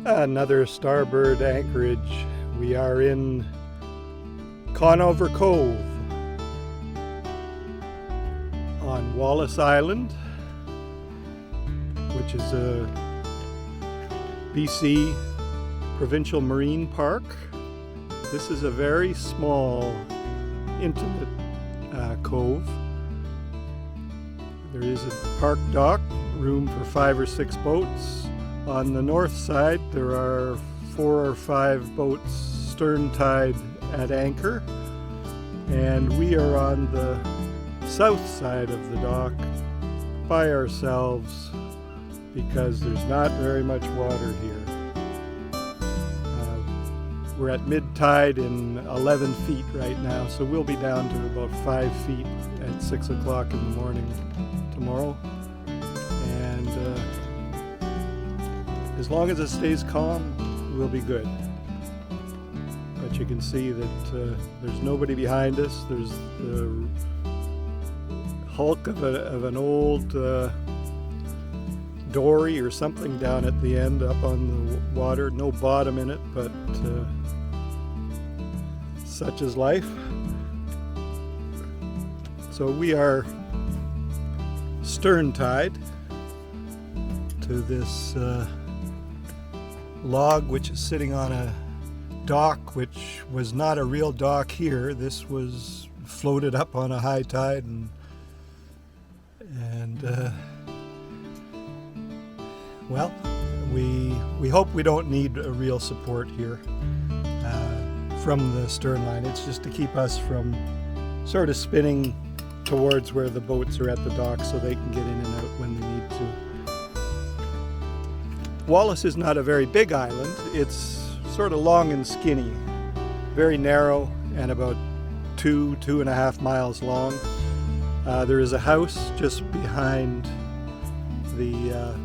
Another Starbird anchorage. We are in Conover Cove on Wallace Island, which is a BC Provincial Marine Park. This is a very small, intimate cove. There is a park dock, room for 5 or 6 boats. On the north side there are 4 or 5 boats stern-tied at anchor, and we are on the south side of the dock by ourselves because there's not very much water here. We're at mid-tide in 11 feet right now, so we'll be down to about 5 feet at 6 o'clock in the morning tomorrow. And as long as it stays calm, we'll be good. But you can see that there's nobody behind us. There's the hulk of an old dory or something down at the end up on the water. No bottom in it, but such is life. So we are stern-tied to this log which is sitting on a dock which was not a real dock here. This was floated up on a high tide, and well, we hope we don't need a real support here from the stern line. It's just to keep us from sort of spinning towards where the boats are at the dock so they can get in and out when they need to. Wallace is not a very big island. It's sort of long and skinny, very narrow, and about 2.5 miles long. There is a house just behind the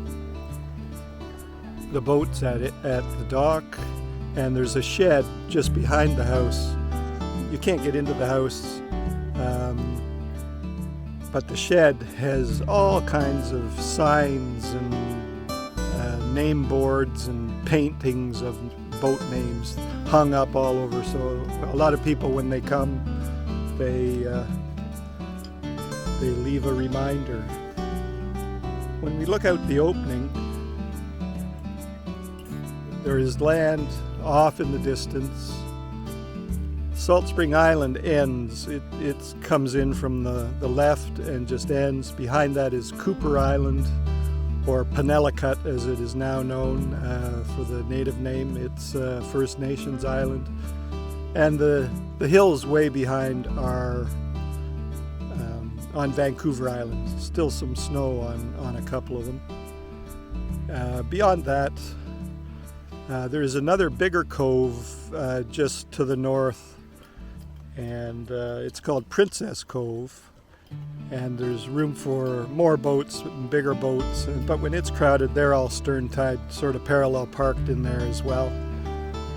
boats at the dock, and there's a shed just behind the house. You can't get into the house, but the shed has all kinds of signs and name boards and paintings of boat names hung up all over. So a lot of people, when they come, they leave a reminder. When we look out the opening, there is land off in the distance. Salt Spring Island ends. It comes in from the left and just ends. Behind that is Cooper Island, or Penellicut as it is now known for the native name. It's First Nations Island. And the hills way behind are on Vancouver Island. Still some snow on a couple of them. Beyond that, there is another bigger cove just to the north, and it's called Princess Cove, and there's room for more boats, bigger boats, but when it's crowded, they're all stern-tied, sort of parallel parked in there as well.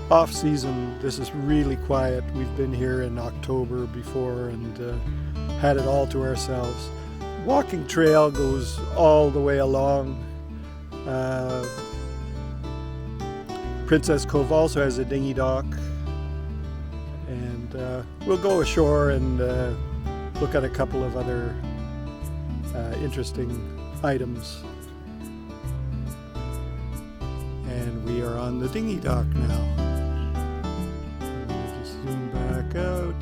Off season, this is really quiet. We've been here in October before and had it all to ourselves. Walking trail goes all the way along. Princess Cove also has a dinghy dock, and we'll go ashore and look at a couple of other interesting items. And we are on the dinghy dock now. I'll just zoom back out.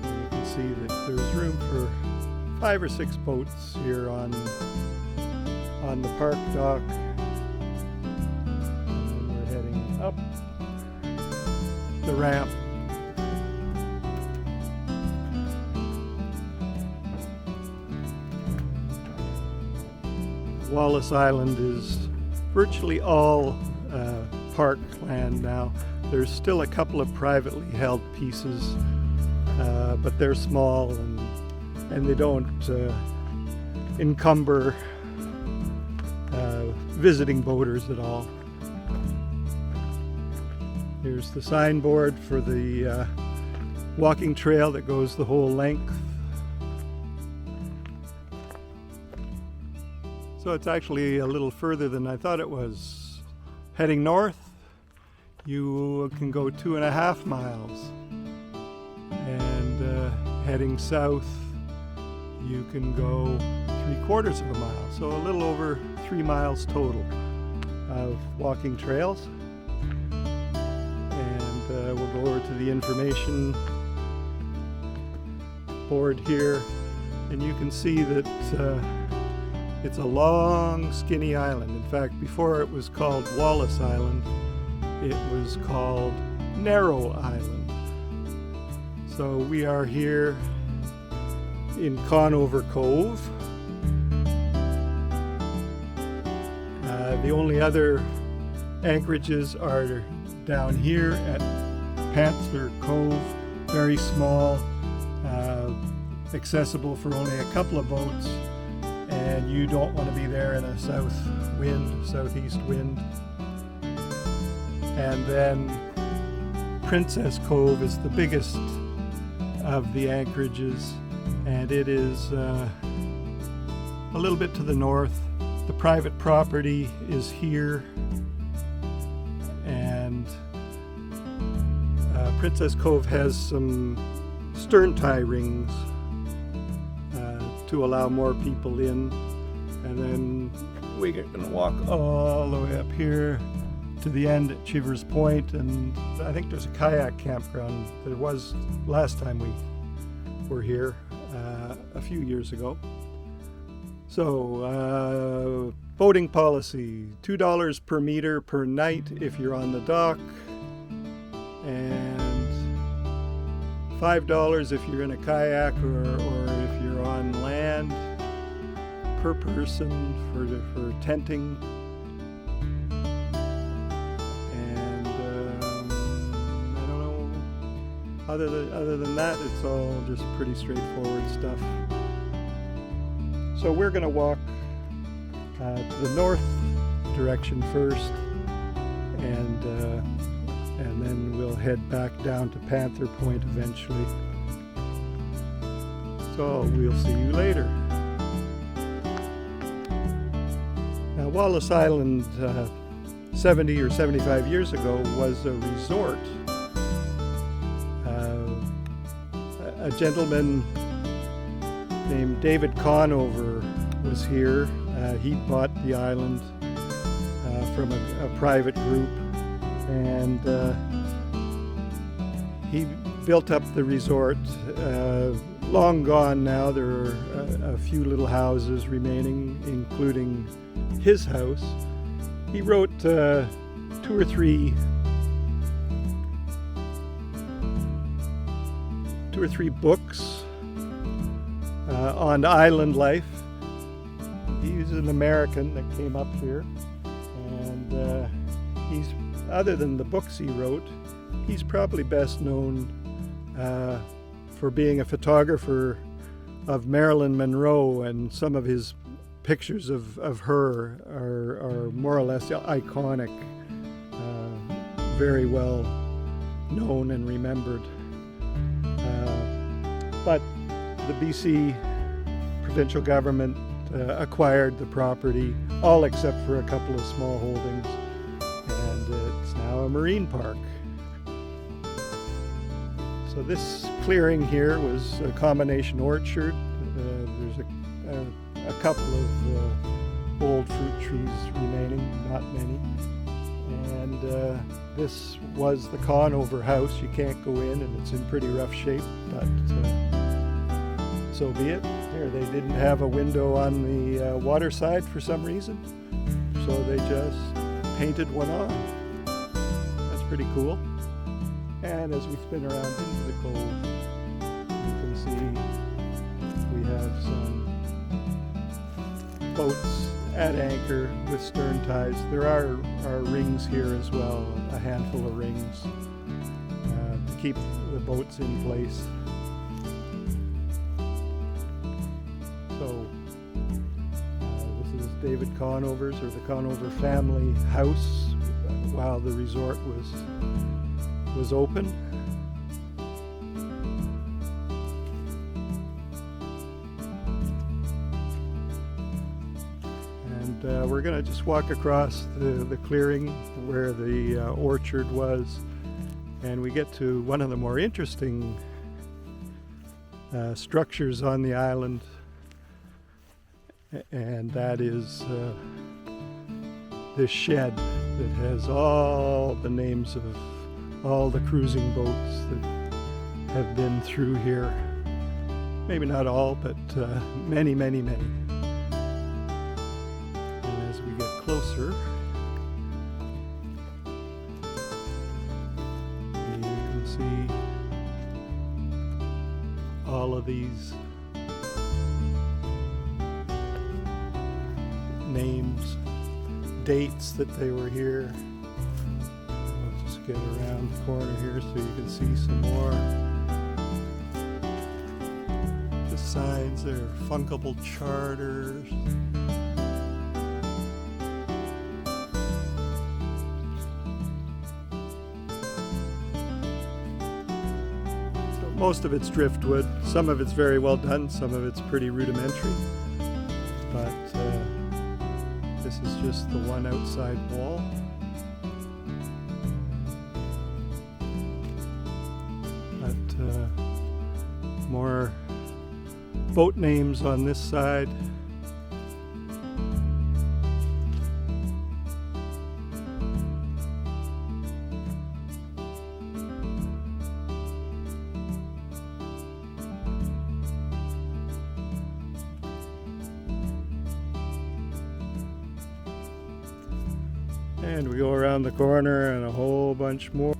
And you can see that there's room for 5 or 6 boats here on the park dock. And then we're heading up the ramp. Wallace Island is virtually all park land now. There's still a couple of privately held pieces, but they're small and they don't encumber visiting boaters at all. Here's the signboard for the walking trail that goes the whole length. So it's actually a little further than I thought it was. Heading north, you can go 2.5 miles. And heading south, you can go 3/4 of a mile. So a little over 3 miles total of walking trails. And we'll go over to the information board here, and you can see that it's a long, skinny island. In fact, before it was called Wallace Island, it was called Narrow Island. So we are here in Conover Cove. The only other anchorages are down here at Princess Cove, very small, accessible for only a couple of boats, and you don't want to be there in a southeast wind. And then Princess Cove is the biggest of the anchorages, and it is a little bit to the north. The private property is here, and Princess Cove has some stern-tie rings to allow more people in. And then we're going to walk all the way up here to the end at Chivers Point, and I think there's a kayak campground. There was last time we were here a few years ago. So boating policy, $2 per meter per night if you're on the dock, and $5 if you're in a kayak or if you're on land per person for tenting. And I don't know, other than that, it's all just pretty straightforward stuff. So we're going to walk to the north direction first, and then we'll head back down to Panther Point eventually. So we'll see you later. Now, Wallace Island 70 or 75 years ago was a resort. A gentleman named David Conover was here. He bought the island from a private group, and he built up the resort. Long gone now. There are a few little houses remaining, including his house. He wrote two or three books on island life. He's an American that came up here, and he's, other than the books he wrote, he's probably best known for being a photographer of Marilyn Monroe, and some of his pictures of her are more or less iconic, very well known and remembered. But the BC provincial government acquired the property, all except for a couple of small holdings, and it's now a marine park. So this clearing here was a combination orchard. There's a couple of old fruit trees remaining, not many. And this was the Conover house. You can't go in, and it's in pretty rough shape, but so be it. Here, they didn't have a window on the water side for some reason, so they just painted one on. That's pretty cool. And as we spin around into the cove, you can see we have some boats at anchor with stern ties. There are rings here as well, a handful of rings to keep the boats in place. So this is David Conover's, or the Conover family house, while the resort was open. we're going to just walk across the clearing where the orchard was, and we get to one of the more interesting structures on the island, and that is this shed that has all the names of all the cruising boats that have been through here. Maybe not all, but many, many, many. And as we get closer, you can see all of these names, dates that they were here. I'll just get around the corner here so you can see some more. The signs are funkable charters. So most of it's driftwood. Some of it's very well done, some of it's pretty rudimentary. But this is just the one outside wall. But more boat names on this side. And we go around the corner and a whole bunch more.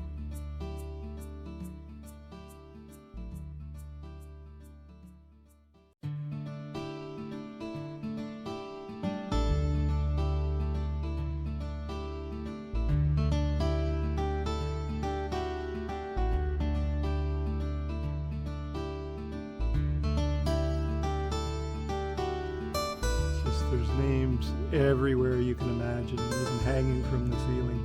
There's names everywhere you can imagine, even hanging from the ceiling.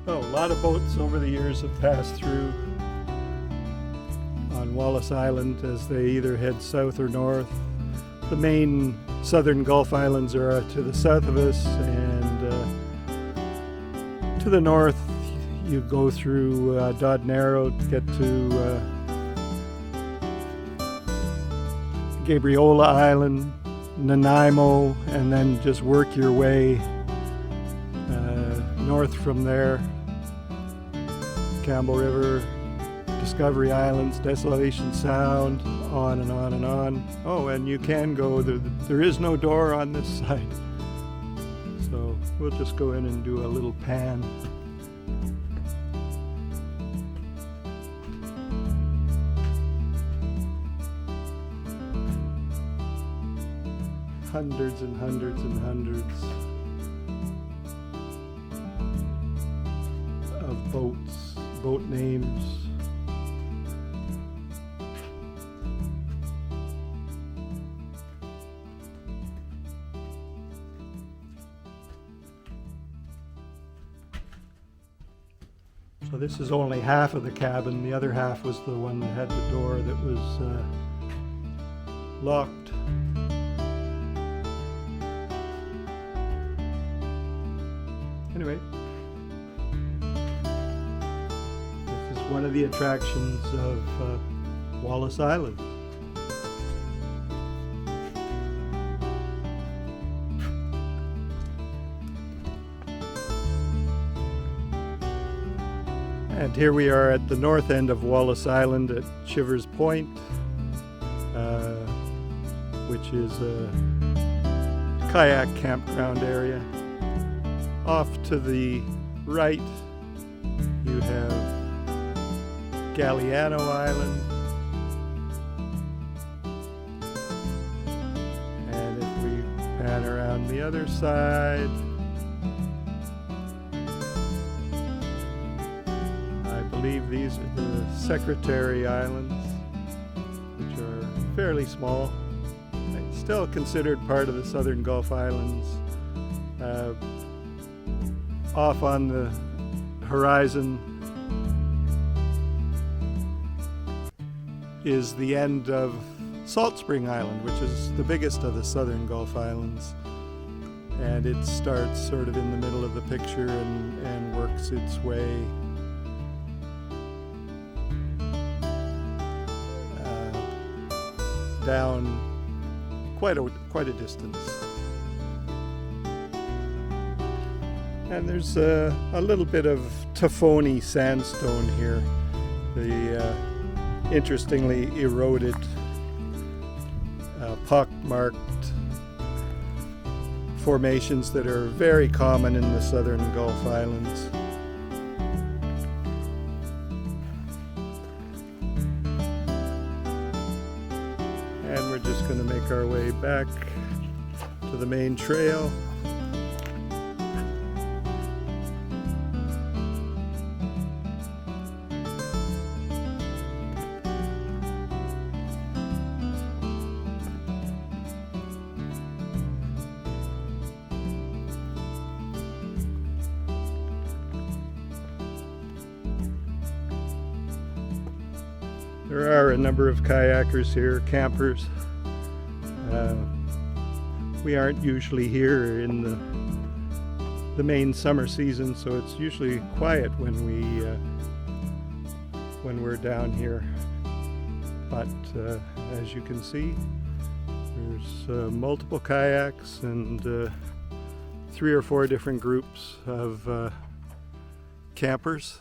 Oh, a lot of boats over the years have passed through on Wallace Island as they either head south or north. The main southern Gulf Islands are to the south of us, and to the north you go through Narrow to get to Gabriola Island, Nanaimo, and then just work your way north from there. Campbell River, Discovery Islands, Desolation Sound, on and on and on. Oh, and you can go, there is no door on this side. So we'll just go in and do a little pan. Hundreds and hundreds and hundreds of boats, boat names. So this is only half of the cabin. The other half was the one that had the door that was locked. Anyway, this is one of the attractions of Wallace Island. And here we are at the north end of Wallace Island at Chivers Point, which is a kayak campground area. Off to the right, you have Galliano Island. And if we pan around the other side, I believe these are the Secretary Islands, which are fairly small. Still considered part of the Southern Gulf Islands. Off on the horizon is the end of Salt Spring Island, which is the biggest of the southern Gulf Islands. And it starts sort of in the middle of the picture and works its way down quite a distance. And there's a little bit of Tafoni sandstone here, the interestingly eroded, pock-marked formations that are very common in the southern Gulf Islands. And we're just going to make our way back to the main trail. There are a number of kayakers here, campers. We aren't usually here in the main summer season, so it's usually quiet when we're down here. But as you can see, there's multiple kayaks and 3 or 4 different groups of campers.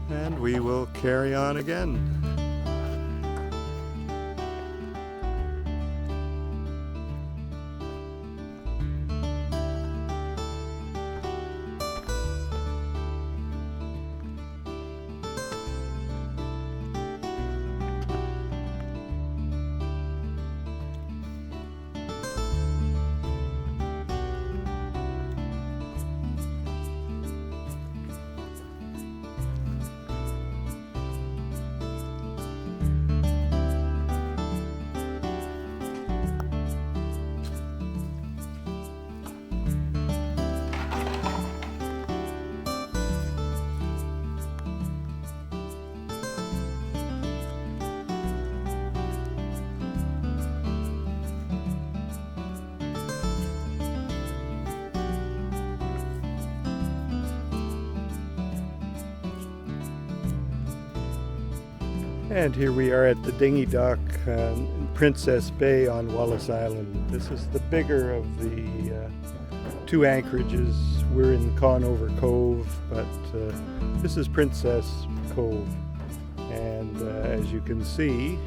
And we will carry on again. And here we are at the dinghy dock in Princess Bay on Wallace Island. This is the bigger of the 2 anchorages. We're in Conover Cove, but this is Princess Cove. And as you can see,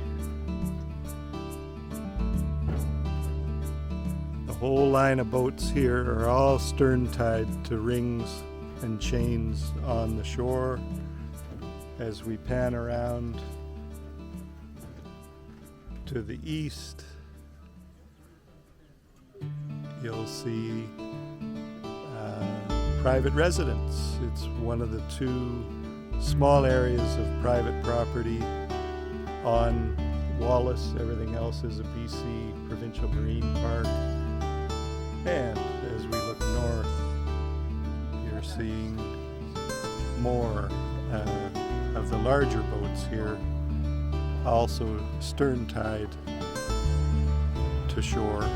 the whole line of boats here are all stern-tied to rings and chains on the shore. As we pan around to the east, you'll see private residence. It's one of the 2 small areas of private property on Wallace. Everything else is a BC Provincial Marine Park. And as we look north, you're seeing more of the larger boats here, also stern-tied to shore.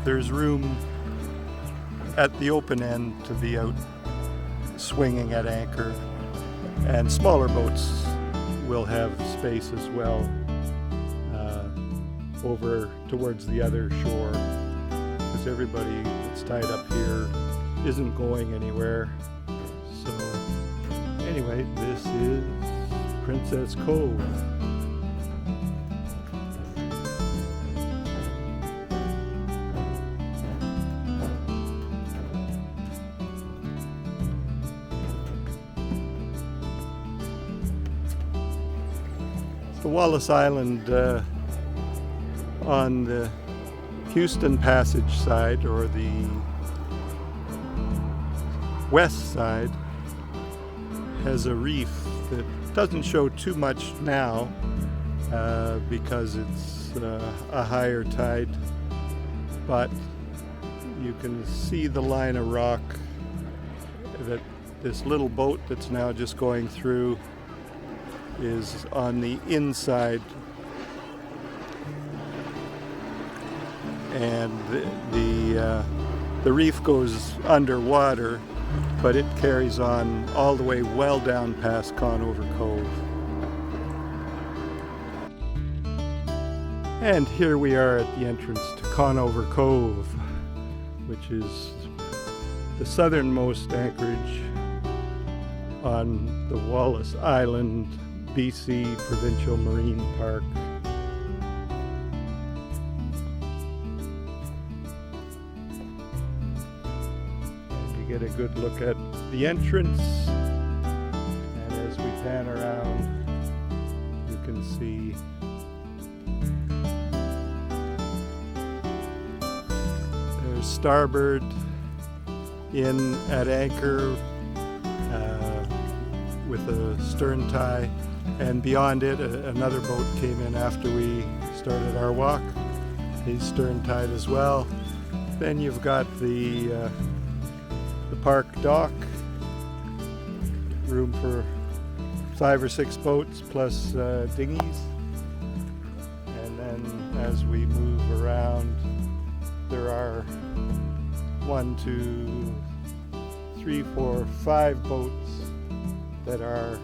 There's room at the open end to be out swinging at anchor, and smaller boats will have space as well over towards the other shore, because everybody that's tied up here isn't going anywhere. So anyway, this is Princess Cove. The Wallace Island on the Houston Passage side, or the west side, has a reef that doesn't show too much now because it's a higher tide, but you can see the line of rock that This little boat that's now just going through is on the inside, and the reef goes underwater, but it carries on all the way well down past Conover Cove. And here we are at the entrance to Conover Cove, which is the southernmost anchorage on the Wallace Island, BC Provincial Marine Park. And you get a good look at the entrance, and as we pan around, you can see there's Starbird in at anchor with a stern-tie, and beyond it another boat came in after we started our walk. He's stern-tied as well. Then you've got the park dock, room for 5 or 6 boats plus dinghies. And then as we move around, there are 1, 2, 3, 4, 5 boats that are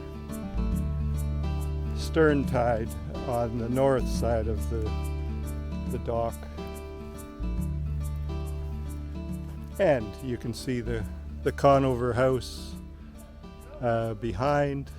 stern-tied on the north side of the dock. And you can see the Conover house behind.